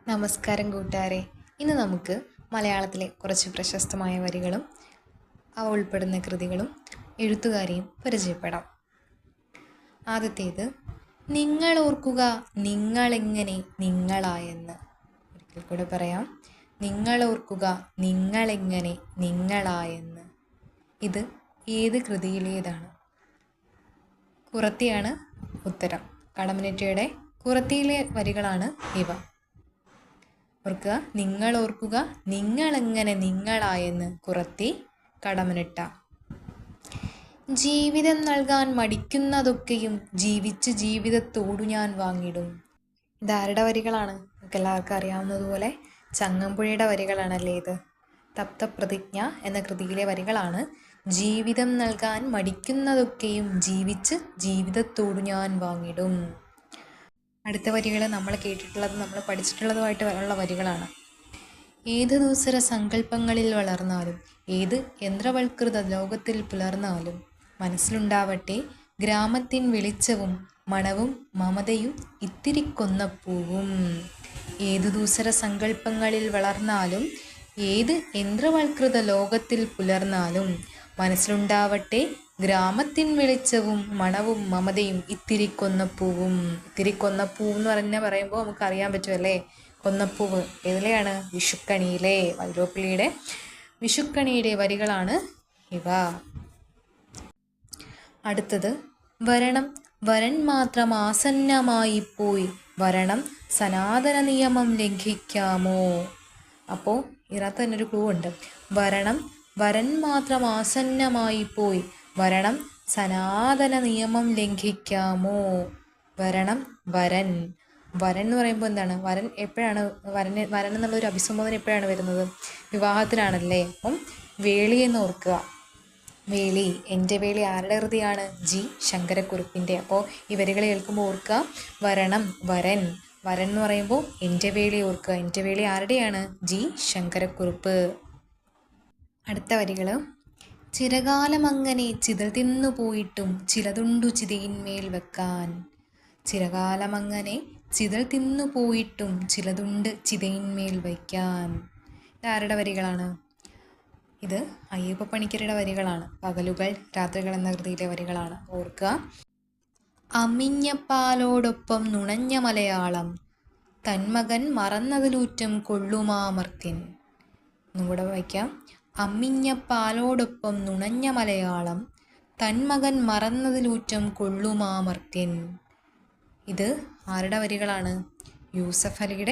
നമസ്കാരം കൂട്ടുകാരെ. ഇന്ന് നമുക്ക് മലയാളത്തിലെ കുറച്ച് പ്രശസ്തമായ വരികളും അവ ഉൾപ്പെടുന്ന കൃതികളും എഴുത്തുകാരെയും പരിചയപ്പെടാം. ആദ്യത്തേത്, നിങ്ങൾ ഓർക്കുക നിങ്ങളെങ്ങനെ നിങ്ങളായെന്ന്. ഒരിക്കൽ കൂടെ പറയാം, നിങ്ങൾ ഓർക്കുക നിങ്ങളെങ്ങനെ നിങ്ങളായെന്ന്. ഇത് ഏത് കൃതിയിലേതാണ്? കുറത്തിയാണ് ഉത്തരം. കടമ്മനിട്ടയുടെ കുറത്തിയിലെ വരികളാണ് ഇവ. ഓർക്കുക, നിങ്ങൾ ഓർക്കുക നിങ്ങളെങ്ങനെ നിങ്ങളായെന്ന്. കുറത്തി, കടമ്മനിട്ട. ജീവിതം നൽകാൻ മടിക്കുന്നതൊക്കെയും ജീവിച്ച് ജീവിതത്തോടു ഞാൻ വാങ്ങിടും. ഇതാരുടെ വരികളാണ്? നമുക്ക് എല്ലാവർക്കും അറിയാവുന്നതുപോലെ ചങ്ങമ്പുഴയുടെ വരികളാണല്ലേ ഇത്. തപ്തപ്രതിജ്ഞ എന്ന കൃതിയിലെ വരികളാണ്. ജീവിതം നൽകാൻ മടിക്കുന്നതൊക്കെയും ജീവിച്ച് ജീവിതത്തോടു ഞാൻ വാങ്ങിടും. അടുത്ത വരികൾ നമ്മൾ കേട്ടിട്ടുള്ളതും നമ്മൾ പഠിച്ചിട്ടുള്ളതുമായിട്ട് ഉള്ള വരികളാണ്. ഏത് ദൂസര സങ്കല്പങ്ങളിൽ വളർന്നാലും ഏത് യന്ത്രവൽകൃത ലോകത്തിൽ പുലർന്നാലും മനസ്സിലുണ്ടാവട്ടെ ഗ്രാമത്തിൻ വെളിച്ചവും മണവും മമതയും ഇത്തിരി കൊന്നപ്പൂവും. ഏത് ദൂസര സങ്കല്പങ്ങളിൽ വളർന്നാലും ഏത് യന്ത്രവൽകൃത ലോകത്തിൽ പുലർന്നാലും മനസ്സിലുണ്ടാവട്ടെ ഗ്രാമത്തിൻ വെളിച്ചവും മണവും മമതയും ഇത്തിരി കൊന്നപ്പൂവും. ഇത്തിരി കൊന്നപ്പൂവ് എന്ന് പറയുമ്പോൾ നമുക്ക് അറിയാൻ പറ്റുമല്ലേ, കൊന്നപ്പൂവ് ഏതിലെയാണ്? വിഷുക്കണിയിലെ, വൈലോപ്പിള്ളിയുടെ വിഷുക്കണിയുടെ വരികളാണ് ഇവ. അടുത്തത്, വരണം വരൻ മാത്രം ആസന്നമായി പോയി വരണം സനാതന നിയമം ലംഘിക്കാമോ. അപ്പോൾ ഇതിനകത്ത് തന്നെ ഒരു ക്ലൂ ഉണ്ട്. വരണം വരൻ മാത്രം ആസന്നമായി പോയി വരണം സനാതന നിയമം ലംഘിക്കാമോ. വരണം വരൻ. വരൻ എന്ന് പറയുമ്പോൾ എന്താണ്? വരൻ എപ്പോഴാണ് വരൻ എന്നുള്ളൊരു അഭിസംബോധന എപ്പോഴാണ് വരുന്നത്? വിവാഹത്തിലാണല്ലേ. അപ്പം വേളി എന്ന് ഓർക്കുക. വേളി, എൻ്റെ വേളി ആരുടെ കൃതിയാണ്? ജി ശങ്കരക്കുറുപ്പിൻ്റെ. അപ്പോൾ ഈ വരികൾ കേൾക്കുമ്പോൾ ഓർക്കുക, വരണം വരൻ. വരൻ എന്ന് പറയുമ്പോൾ എൻ്റെ വേളി ഓർക്കുക. എൻ്റെ വേളി ആരുടെയാണ്? ജി ശങ്കരക്കുറുപ്പ്. അടുത്ത വരികൾ, ചിരകാലമങ്ങനെ ചിതൽ തിന്നു പോയിട്ടും ചിലതുണ്ടു ചിതയിന്മേൽ വെക്കാൻ. ചിരകാലമങ്ങനെ ചിതൽ തിന്നു പോയിട്ടും ചിലതുണ്ട് ചിതയിന്മേൽ വയ്ക്കാൻ. ഇതാരുടെ വരികളാണ്? ഇത് അയ്യപ്പ പണിക്കരുടെ വരികളാണ്. പകലുകൾ രാത്രികൾ എന്ന കൃതിയിലെ വരികളാണ്. ഓർക്കുക, അമ്മിഞ്ഞപ്പാലോടൊപ്പം നുണഞ്ഞ മലയാളം തന്മകൻ മറന്നതിലൂറ്റം കൊള്ളുമാമർത്യൻ. ഒന്നും കൂടെ വായിക്കാം. അമ്മിഞ്ഞപ്പാലോടൊപ്പം നുണഞ്ഞ മലയാളം തന്മകൻ മറന്നതിലൂറ്റം കൊള്ളുമാമർത്യൻ. ഇത് ആരുടെ വരികളാണ്? യൂസഫ് അലിയുടെ